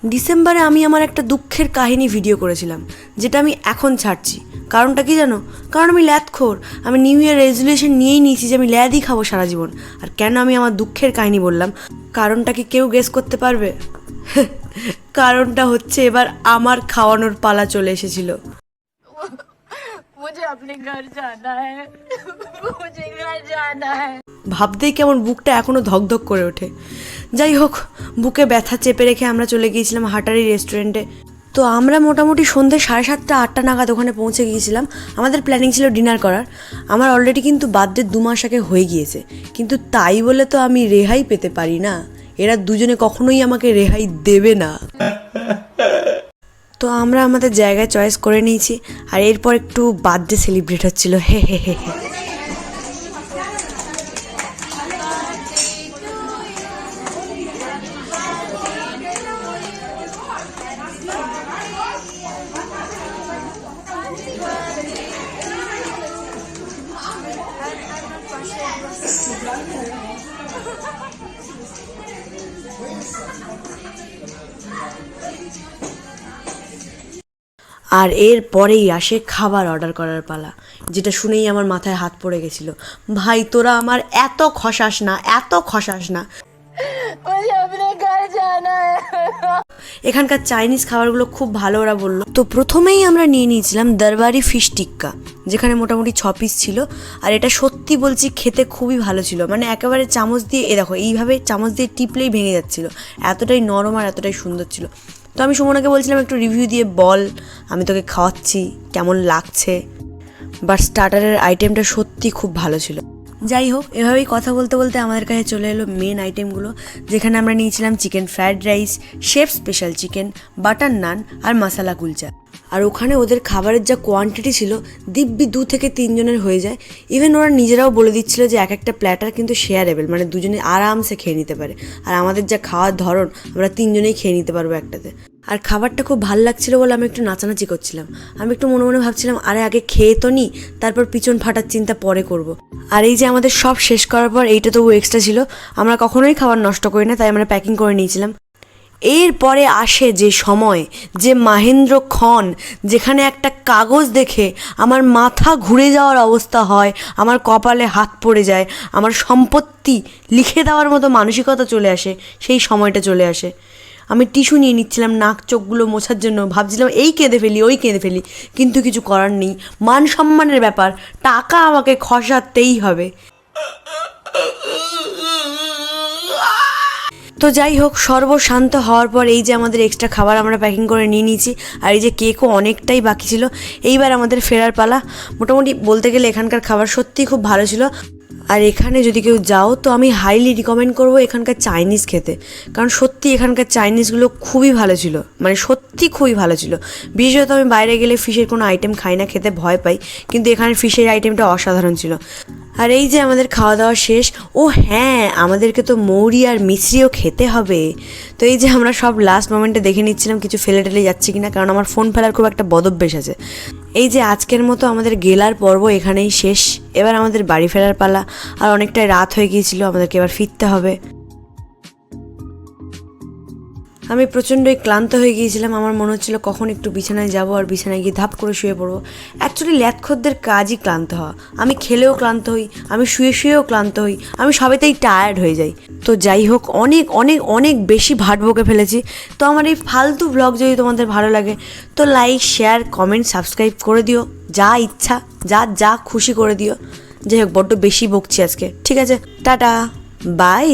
ডিসেম্বরে আমি আমার একটা দুঃখের কাহিনী ভিডিও করেছিলাম, যেটা আমি এখন ছাড়ছি। কারণটা কি জানো? কারণ আমি ল্যাদখোর। আমি নিউ ইয়ার রেজলিউশন নিয়েই নিয়েছি যে আমি ল্যাদই খাবো সারা জীবন। আর কেন আমি আমার দুঃখের কাহিনী বললাম, কারণটা কি কেউ গেস করতে পারবে? কারণটা হচ্ছে এবার আমার খাওয়ানোর পালা চলে এসেছিল। ভাবতেই কেমন বুকটা এখনো ধকধক করে ওঠে। যাই হোক, বুকে ব্যথা চেপে রেখে আমরা চলে গিয়েছিলাম হাটারি রেস্টুরেন্টে। তো আমরা মোটামুটি সন্ধ্যে 7:30 8টা নাগাদ ওখানে পৌঁছে গিয়েছিলাম। আমাদের প্ল্যানিং ছিল ডিনার করার। আমার অলরেডি কিন্তু বার্থডে 2 মাস আগে হয়ে গিয়েছে, কিন্তু তাই বলে তো আমি রেহাই পেতে পারি না। এরা দুজনে কখনোই আমাকে রেহাই দেবে না। তো আমরা আমাদের জায়গায় চয়েস করে নিয়েছি, আর এরপর একটু বার্থডে সেলিব্রেট হচ্ছিল। হে হে হে হে। আর এর পরেই আসে খাবার অর্ডার করার পালা, যেটা শুনেই আমার মাথায় হাত পড়ে গেছিলো। ভাই তোরা আমার এত খসাস না, এত খসাস না। এখানকার চাইনিজ খাবারগুলো খুব ভালো ওরা বললো। তো প্রথমেই আমরা নিয়ে নিয়েছিলাম দরবারি ফিশ টিক্কা, যেখানে মোটামুটি 6 পিস ছিল। আর এটা সত্যি বলছি খেতে খুবই ভালো ছিল। মানে একেবারে চামচ দিয়ে, দেখো এইভাবে চামচ দিয়ে টিপলেই ভেঙে যাচ্ছিলো, এতটাই নরম আর এতটাই সুন্দর ছিল। তো আমি সুমনাকে বলছিলাম একটু রিভিউ দিয়ে বল, আমি তোকে খাওয়াচ্ছি, কেমন লাগছে। বাট স্টার্টারের আইটেমটা সত্যি খুব ভালো ছিল। যাই হোক, এভাবেই কথা বলতে বলতে আমাদের কাছে চলে এলো মেন আইটেমগুলো, যেখানে আমরা নিয়েছিলাম chicken fried rice, chef special chicken, butter naan আর মশালা কুলচা। আর ওখানে ওদের খাবারের যা কোয়ান্টিটি ছিল, দিব্যি 2 থেকে 3 জনের হয়ে যায়। ইভেন ওরা নিজেরাও বলে দিচ্ছিল যে এক একটা প্ল্যাটার কিন্তু শেয়ারেবল, মানে দুজনে আরামসে খেয়ে নিতে পারে। আর আমাদের যা খাওয়ার ধরন, আমরা 3 জনেই খেয়ে নিতে পারবো একটাতে। আর খাবারটা খুব ভালো লাগছিল বলে আমি একটু নাচানাচি করছিলাম। আমি একটু মনে মনে ভাবছিলাম, আরে আগে খেয়ে তো নি, তারপর পিছন ফাটার চিন্তা পরে করব। আর এই যে আমাদের সব শেষ করার পর এইটা তবু এক্সট্রা ছিল, আমরা কখনোই খাবার নষ্ট করি না, তাই আমরা প্যাকিং করে নিয়েছিলাম। এরপরে আসে যে সময়, যে মাহেন্দ্রক্ষণ, যেখানে একটা কাগজ দেখে আমার মাথা ঘুরে যাওয়ার অবস্থা হয়, আমার কপালে হাত পড়ে যায়, আমার সম্পত্তি লিখে দেওয়ার মতো মানসিকতা চলে আসে। সেই সময়টা চলে আসে। আমি টিস্যু নিয়ে নিচ্ছিলাম নাক চোখগুলো মোছার জন্য, ভাবছিলাম এই কেঁদে ফেলি, ওই কেঁদে ফেলি, কিন্তু কিছু করার নেই। মান সম্মানের ব্যাপার, টাকা আমাকে খসাতেই হবে। তো যাই হোক, সর্বশান্ত হওয়ার পর এই যে আমাদের এক্সট্রা খাবার আমরা প্যাকিং করে নিয়ে নিয়েছি, আর এই যে কেকও অনেকটাই বাকি ছিল। এইবার আমাদের ফেরার পালা। মোটামুটি বলতে গেলে এখানকার খাবার সত্যিই খুব ভালো ছিল। আর এখানে যদি কেউ যাও তো আমি হাইলি রিকমেন্ড করবো এখানকার চাইনিজ খেতে, কারণ সত্যি এখানকার চাইনিজগুলো খুবই ভালো ছিল, মানে সত্যি খুবই ভালো ছিল। বিশেষত আমি বাইরে গেলে ফিশের কোনো আইটেম খাই না, খেতে ভয় পাই, কিন্তু এখানে ফিশের আইটেমটা অসাধারণ ছিল। আর এই যে আমাদের খাওয়া দাওয়া শেষ। ও হ্যাঁ, আমাদেরকে তো মৌরি আর মিশ্রিও খেতে হবে। তো এই যে আমরা সব লাস্ট মোমেন্টে দেখে নিচ্ছিলাম কিছু ফেলে টেলে যাচ্ছি কিনা, কারণ আমার ফোন ফেলার খুব একটা বদভ্যাস আছে। এই যে আজকের মতো আমাদের গেলার পর্ব এখানেই শেষ। এবার আমাদের বাড়ি ফেরার পালা। আর অনেকটাই রাত হয়ে গিয়েছিল, আমাদেরকে এবার ফিরতে হবে। আমি প্রচণ্ডই ক্লান্ত হয়ে গিয়েছিলাম। আমার মনে হচ্ছিল কখন একটু বিছানায় যাব আর বিছানায় গিয়ে ধাপ করে শুয়ে পড়বো। অ্যাকচুয়ালি ল্যাদখোরদের কাজই ক্লান্ত হওয়া। আমি খেলেও ক্লান্ত হই, আমি শুয়ে শুয়েও ক্লান্ত হই, আমি সবেতেই টায়ার্ড হয়ে যাই। তো যাই হোক, অনেক অনেক অনেক বেশি ভাট বকে ফেলেছি। তো আমার এই ফালতু ব্লগ যদি তোমাদের ভালো লাগে তো লাইক, শেয়ার, কমেন্ট, সাবস্ক্রাইব করে দিও। যা ইচ্ছা, যা যা খুশি করে দিও। যাই হোক, বড্ড বেশি বকছি আজকে। ঠিক আছে, টাটা, বাই।